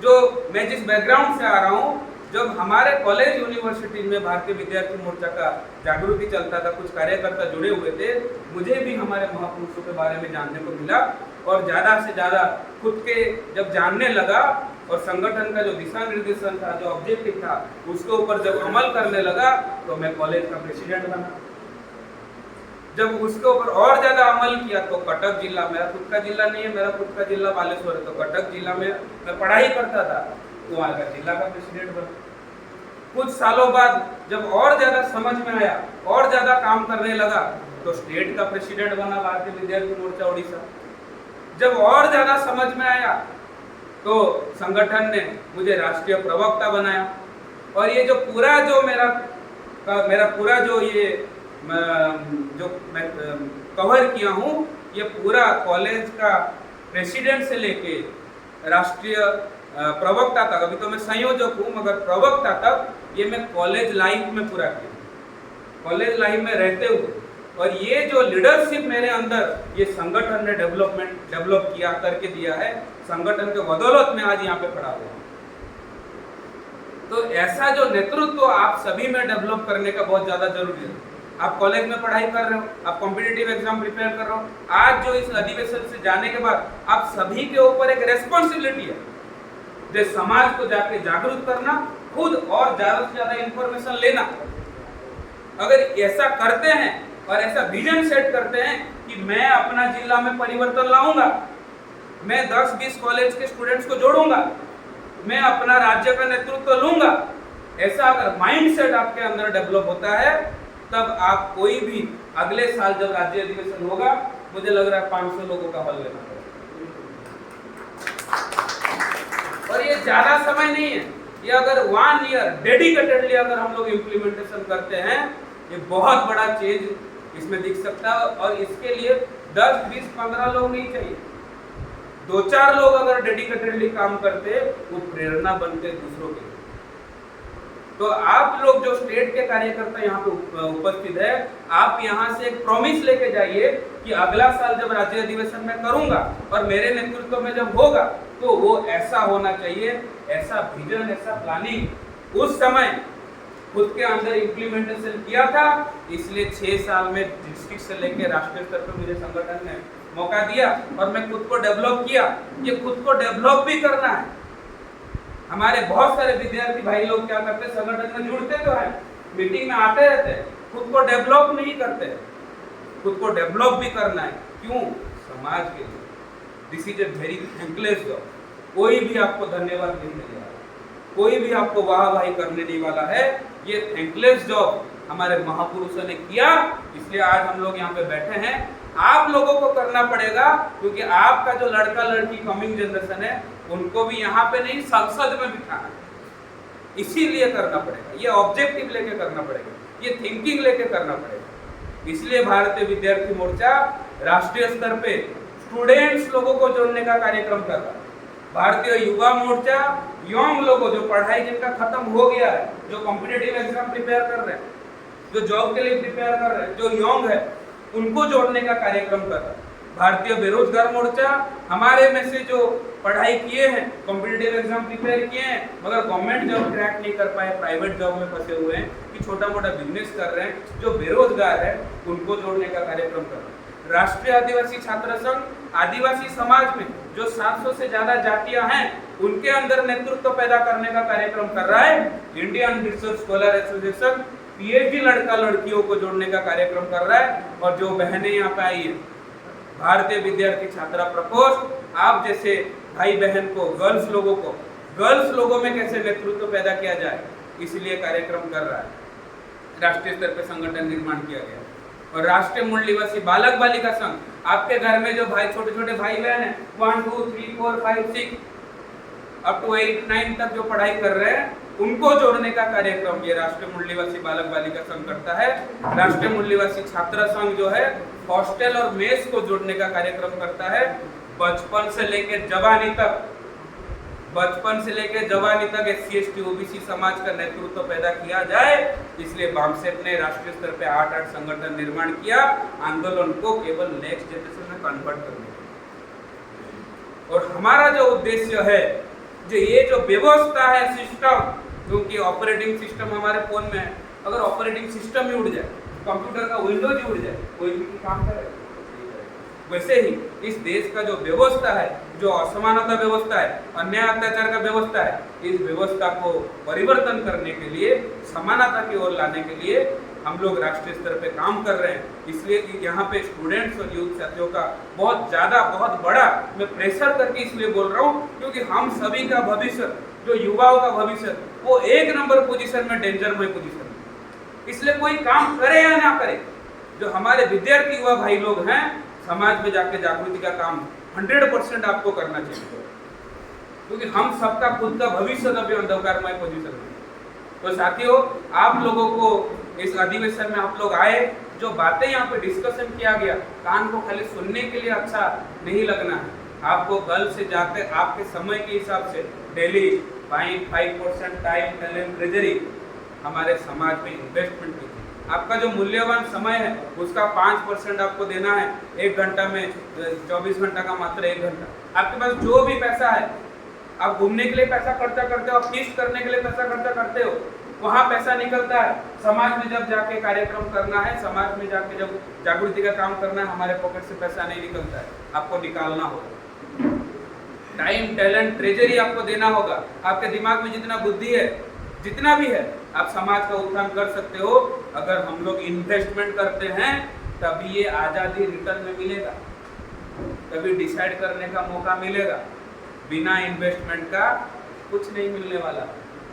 जो मैं जिस बैकग्राउंड से आ रहा हूं, जब हमारे कॉलेज यूनिवर्सिटी में भारतीय विद्यार्थी मोर्चा का जागृति चलता था, कुछ कार्यकर्ता जुड़े हुए थे, मुझे भी हमारे महापुरुषों के बारे में जानने को मिला और ज़्यादा से ज़्यादा खुद के जब जानने लगा और संगठन का जो दिशा निर्देशन था, जो ऑब्जेक्टिव था, उसके ऊपर जब अमल करने लगा तो मैं कॉलेज का प्रेसिडेंट बना। जब उसके ऊपर और ज़्यादा अमल किया तो कटक जिला, मेरा खुद का जिला नहीं है, मेरा खुद का जिला बालेश्वर है, तो कटक जिला में मैं पढ़ाई करता था, तो वहाँ का जिला का प्रेसिडेंट बना। कुछ सालों बाद जब और ज़्यादा समझ में आया, और ज़्यादा काम करने लगा, तो स्टेट का प्रेसिडेंट बना भारतीय विद्यार्थी मोर्चा उड़ीसा। जब और ज़्यादा समझ में आया तो संगठन ने मुझे राष्ट्रीय प्रवक्ता बनाया। और ये जो पूरा जो मेरा पूरा जो ये जो मैं कवर किया हूँ, ये पूरा कॉलेज का प्रेसिडेंट से लेके राष्ट्रीय प्रवक्ता तक, अभी तो मैं संयोजक हूँ मगर प्रवक्ता तक, ये मैं कॉलेज लाइफ में पूरा किया, कॉलेज लाइफ में रहते हुए। और ये जो लीडरशिप मेरे अंदर ये संगठन ने डेवलप किया, करके दिया है, संगठन के बदौलत में आज यहाँ पे खड़ा हुआ। तो ऐसा जो नेतृत्व आप सभी में डेवलप करने का बहुत ज्यादा जरूरी है। आप कॉलेज में पढ़ाई कर रहे हो, आप कॉम्पिटिटिव एग्जाम प्रिपेयर कर रहे हो, आज जो इस अधिवेशन से जाने के बाद आप सभी के ऊपर एक रेस्पॉन्सिबिलिटी है, जो समाज को जाके जागरूक करना, खुद और ज्यादा से ज्यादा इंफॉर्मेशन लेना। अगर ऐसा करते हैं और ऐसा विजन सेट करते हैं कि मैं अपना जिला में परिवर्तन लाऊंगा, मैं 10-20 कॉलेज के स्टूडेंट्स को जोड़ूंगा, मैं अपना राज्य का नेतृत्व लूंगा, ऐसा अगर माइंडसेट आपके अंदर डेवलप होता है, तब आप कोई भी अगले साल जब राज्य अधिवेशन होगा, मुझे लग रहा है 500 लोगों का हल लेना पड़ेगा। और ये ज्यादा समय नहीं है, ये अगर 1 ईयर डेडिकेटेडली अगर हम लोग इम्प्लीमेंटेशन करते हैं, ये बहुत बड़ा चेंज इसमें दिख सकता है। और इसके लिए 10, 20, 15 लोग नहीं चाहिए, 2-4 लोग अगर डेडिकेटेडली काम करते, वो प्रेरणा बनते दूसरों के। तो आप लोग जो स्टेट के कार्यकर्ता यहाँ पे उपस्थित है, आप यहाँ से एक प्रॉमिस लेके जाइए कि अगला साल जब राज्य अधिवेशन में करूंगा और मेरे नेतृत्व में जब होगा, तो वो ऐसा होना चाहिए, ऐसा विजन, ऐसा प्लानिंग उस समय खुद के अंदर इम्प्लीमेंटेशन किया था। इसलिए 6 साल में डिस्ट्रिक्ट से लेकर राष्ट्रीय स्तर पर मुझे संगठन ने मौका दिया और मैं खुद को डेवलप किया। ये खुद को डेवलप भी करना है। हमारे बहुत सारे विद्यार्थी भाई लोग क्या करते, संगठन में जुड़ते तो है, मीटिंग में आते रहते, खुद को डेवलप नहीं करते। खुद को डेवलप भी करना है, क्यों? समाज के लिए। This is a very thankless job. कोई भी आपको धन्यवाद नहीं देगा, कोई भी आपको वाहवाही करने नहीं वाला है। ये थैंकलेस जॉब हमारे महापुरुषों ने किया, इसलिए आज हम लोग यहाँ पे बैठे हैं। आप लोगों को करना पड़ेगा, क्योंकि आपका जो लड़का लड़की कमिंग जनरेशन है, उनको भी यहाँ पे नहीं, संसद में बिठाना है। इसीलिए करना पड़ेगा, ये ऑब्जेक्टिव लेके करना पड़ेगा, ये थिंकिंग लेके करना पड़ेगा। इसलिए भारतीय विद्यार्थी मोर्चा राष्ट्रीय स्तर पे स्टूडेंट्स लोगों को जोड़ने का कार्यक्रम कर रहा है। भारतीय युवा मोर्चा यंग लोगों, जो पढ़ाई जिनका खत्म हो गया है, जो कॉम्पिटिटिव एग्जाम प्रिपेयर कर रहे हैं, जो जॉब के लिए प्रिपेयर कर रहे हैं, जो यंग है, उनको जोड़ने का कार्यक्रम कर रहा है। भारतीय बेरोजगार मोर्चा हमारे में से जो पढ़ाई किए हैं, कॉम्पिटिटिव एग्जाम प्रिपेयर किए हैं, मगर गवर्नमेंट जॉब क्रैक नहीं कर पाए, प्राइवेट जॉब में फंसे हुए हैं, कि छोटा मोटा बिजनेस कर रहे हैं, जो बेरोजगार है, उनको जोड़ने का कार्यक्रम कर रहा है। राष्ट्रीय आदिवासी छात्र संघ आदिवासी समाज में जो 700 से ज्यादा जातियां हैं, उनके अंदर नेतृत्व पैदा करने का कार्यक्रम कर रहा है। Indian research scholar association PhD लड़का लड़कियों को जोड़ने का कार्यक्रम कर रहा है। और जो बहनें यहाँ पे आई है, भारतीय विद्यार्थी छात्रा प्रकोष्ठ, आप जैसे भाई बहन को, गर्ल्स लोगों में कैसे नेतृत्व पैदा किया जाए, इसलिए कार्यक्रम कर रहा है। राष्ट्रीय स्तर पर संगठन निर्माण किया गया। और राष्ट्रीय मूल निवासी बालक बालिका संघ, आपके घर में जो भाई छोटे छोटे भाई बहन है 1 2 3 4 5 6 अप टू 8 9 तक जो पढ़ाई कर रहे हैं, उनको जोड़ने का कार्यक्रम ये राष्ट्रीय मूल निवासी बालक बालिका संघ करता है। राष्ट्रीय मूल निवासी छात्र संघ जो है हॉस्टल और मेस को जोड़ने का कार्यक्रम करता है। बचपन से लेकर जवानी तक SC ST OBC समाज का नेतृत्व पैदा किया जाए, इसलिए बामसेप ने राष्ट्रीय स्तर पे 8 संगठन निर्माण किया आंदोलन को केवल नेक्स्ट जनरेशन में कन्वर्ट करने के। और हमारा जो उद्देश्य है, जो ये जो व्यवस्था है सिस्टम, क्योंकि ऑपरेटिंग सिस्टम हमारे फोन में है, अगर ऑपरेटिंग सिस्टम ही उड़ जाए, कंप्यूटर का विंडोज ही उड़ जाए, कोई भी काम करेगा। वैसे ही इस देश का जो व्यवस्था है, जो असमानता व्यवस्था है, अन्याय अत्याचार का व्यवस्था है, इस व्यवस्था को परिवर्तन करने के लिए, समानता की ओर लाने के लिए हम लोग राष्ट्रीय स्तर पे काम कर रहे हैं। इसलिए यहाँ पे स्टूडेंट्स और यूथ साथियों का बहुत बड़ा मैं प्रेशर करके इसलिए बोल रहा हूँ, क्योंकि हम सभी का भविष्य, जो युवाओं का भविष्य, वो 1 नंबर पोजीशन में, डेंजरमय पोजीशन में। इसलिए कोई काम करे या ना करे, जो हमारे विद्यार्थी युवा भाई लोग हैं, समाज में जाके जागृति का काम 100% आपको करना चाहिए, क्योंकि हम सबका खुद का भविष्य अभी अंधकारमय पोजीशन में। तो साथियों, आप लोगों को इस अधिवेशन में आप लोग आए, जो बातें यहाँ पे डिस्कशन किया गया, कान को खाली सुनने के लिए अच्छा नहीं लगना है। आपको कल से जाकर आपके समय के हिसाब से डेली 5% टाइम टैलेंट ट्रेजरी हमारे समाज में इन्वेस्टमेंट कीजिए। आपका जो मूल्यवान समय है उसका 5% आपको देना है। 1 घंटा में 24 घंटा का मात्र 1 घंटा। आपके पास जो भी पैसा है, आप घूमने के लिए पैसा खर्चा करते हो, आप फीस करने के लिए पैसा खर्चा करते हो, वहाँ पैसा निकलता है। समाज में जब जाके कार्यक्रम करना है, समाज में जाके जब जागृति का काम करना है, हमारे पॉकेट से पैसा नहीं निकलता है, आपको निकालना होगा। टाइम टैलेंट ट्रेजरी आपको देना होगा। आपके दिमाग में जितना बुद्धि है, जितना भी है, आप समाज का उत्थान कर सकते हो। अगर हम लोग इन्वेस्टमेंट करते हैं तभी ये आज़ादी रिटर्न में मिलेगा, तभी डिसाइड करने का मौका मिलेगा। बिना इन्वेस्टमेंट का कुछ नहीं मिलने वाला।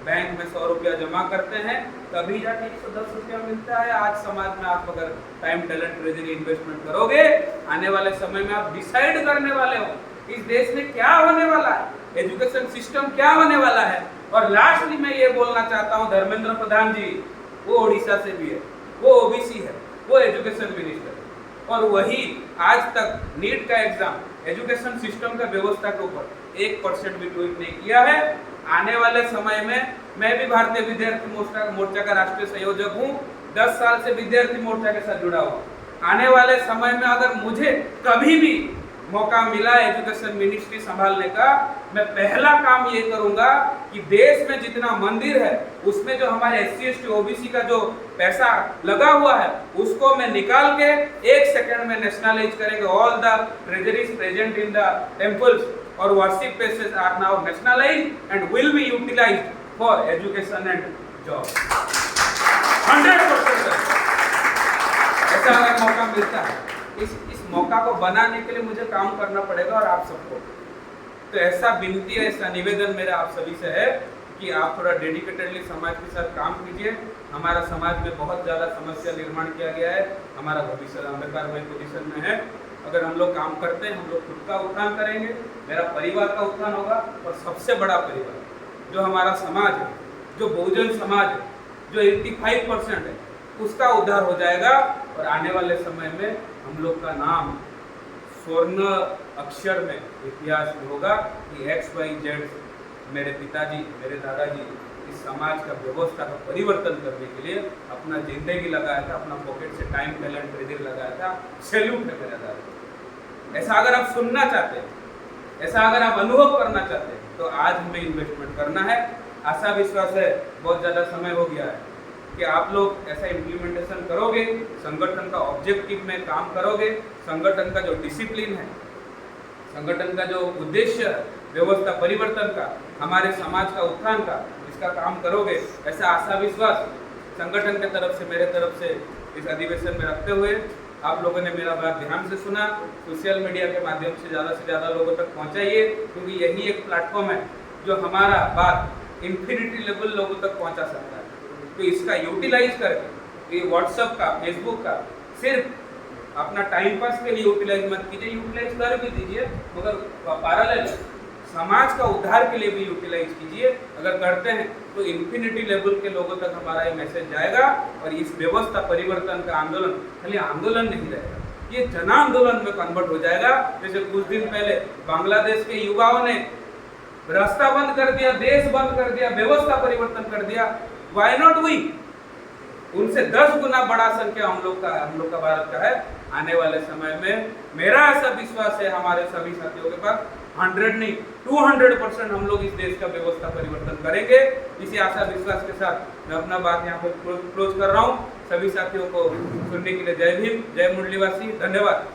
बैंक में 100 रुपया जमा करते हैं तभी जाके 110 रुपया मिलता है। आज समाज में आप अगर टाइम टैलेंट ट्रेजरी इन्वेस्टमेंट करोगे, आने वाले समय में आप डिसाइड करने वाले हो इस देश में क्या होने वाला है, एजुकेशन सिस्टम क्या होने वाला है। और लास्टली मैं ये बोलना चाहता हूँ, धर्मेंद्र प्रधान जी, वो उड़ीसा से भी है, वो OBC है, वो एजुकेशन मिनिस्टर है, और वही आज तक नीट का एग्जाम एजुकेशन सिस्टम का व्यवस्था के ऊपर 1% भी ट्वीट नहीं किया है। आने वाले समय में मैं भी भारतीय विद्यार्थी मोर्चा का राष्ट्रीय संयोजक हूँ, 10 साल से विद्यार्थी मोर्चा के साथ जुड़ा हुआ। आने वाले समय में अगर मुझे कभी भी मौका मिला एजुकेशन मिनिस्ट्री संभालने का, मैं पहला काम ये करूंगा कि देश में जितना मंदिर है उसमें जो हमारे SC ST OBC का जो पैसा लगा हुआ है उसको मैं निकाल के 1 सेकंड में नेशनलाइज करेंगे। All the treasuries present in the temples और worship places are now nationalised and will be utilised for education and job. 100% ऐसा अगर मौका मिलता है, इस मौका को बनाने के लिए मुझे काम करना पड़ेगा और आप सबको। तो ऐसा विनती है, ऐसा निवेदन मेरा आप सभी से है कि आप थोड़ा डेडिकेटेडली समाज के साथ काम कीजिए। हमारा समाज में बहुत ज़्यादा समस्या निर्माण किया गया है, हमारा भविष्य अंधकारमय पोजीशन में है। अगर हम लोग काम करते हैं, हम लोग खुद का उत्थान करेंगे, मेरा परिवार का उत्थान होगा, और सबसे बड़ा परिवार जो हमारा समाज है, जो बहुजन समाज है, जो 85% है, उसका उद्धार हो जाएगा। और आने वाले समय में हम लोग का नाम स्वर्ण अक्षर में इतिहास में होगा कि XYZ मेरे पिताजी, मेरे दादाजी इस समाज का व्यवस्था का परिवर्तन करने के लिए अपना जिंदगी लगाया था, अपना पॉकेट से टाइम टैलेंट ट्रेजरी लगाया था। सैल्यूट है मेरा दादा। ऐसा अगर आप सुनना चाहते हैं, ऐसा अगर आप अनुभव करना चाहते हैं, तो आज हमें इन्वेस्टमेंट करना है। आशा विश्वास है, बहुत ज़्यादा समय हो गया है कि आप लोग ऐसा इम्प्लीमेंटेशन करोगे, संगठन का ऑब्जेक्टिव में काम करोगे, संगठन का जो डिसिप्लिन है, संगठन का जो उद्देश्य है व्यवस्था परिवर्तन का, हमारे समाज का उत्थान का, इसका काम करोगे। ऐसा आशा विश्वास संगठन के तरफ से, मेरे तरफ से इस अधिवेशन में रखते हुए आप लोगों ने मेरा बात ध्यान से सुना। सोशल मीडिया के माध्यम से ज़्यादा लोगों तक पहुँचाइए, क्योंकि यही एक प्लेटफॉर्म है जो हमारा बात इन्फिनिटी लेवल लोगों तक पहुँचा सकता है। तो इसका यूटिलाइज करके ये व्हाट्सएप का, फेसबुक का, सिर्फ अपना टाइम पास के लिए यूटिलाइज मत कीजिए, यूटिलाइज कर भी दीजिए, मगर पैरेलल समाज का उद्धार के लिए भी यूटिलाइज कीजिए। अगर करते हैं तो इन्फिनिटी लेवल के लोगों तक हमारा ये मैसेज जाएगा और इस व्यवस्था परिवर्तन का आंदोलन खाली आंदोलन नहीं रहेगा, ये जन आंदोलन में कन्वर्ट हो जाएगा। जैसे कुछ दिन पहले बांग्लादेश के युवाओं ने रास्ता बंद कर दिया, देश बंद कर दिया, व्यवस्था परिवर्तन कर दिया, व्हाई नॉट वी? उनसे 10 गुना बड़ा संख्या हम लोग का भारत का है। आने वाले समय में मेरा ऐसा विश्वास है हमारे सभी साथियों के पास 100 नहीं 200% हम लोग इस देश का व्यवस्था परिवर्तन करेंगे। इसी आशा विश्वास के साथ मैं अपना बात यहाँ पर क्लोज कर रहा हूँ। सभी साथियों को सुनने के लिए जय भीम, जय मुरलीवासी, धन्यवाद।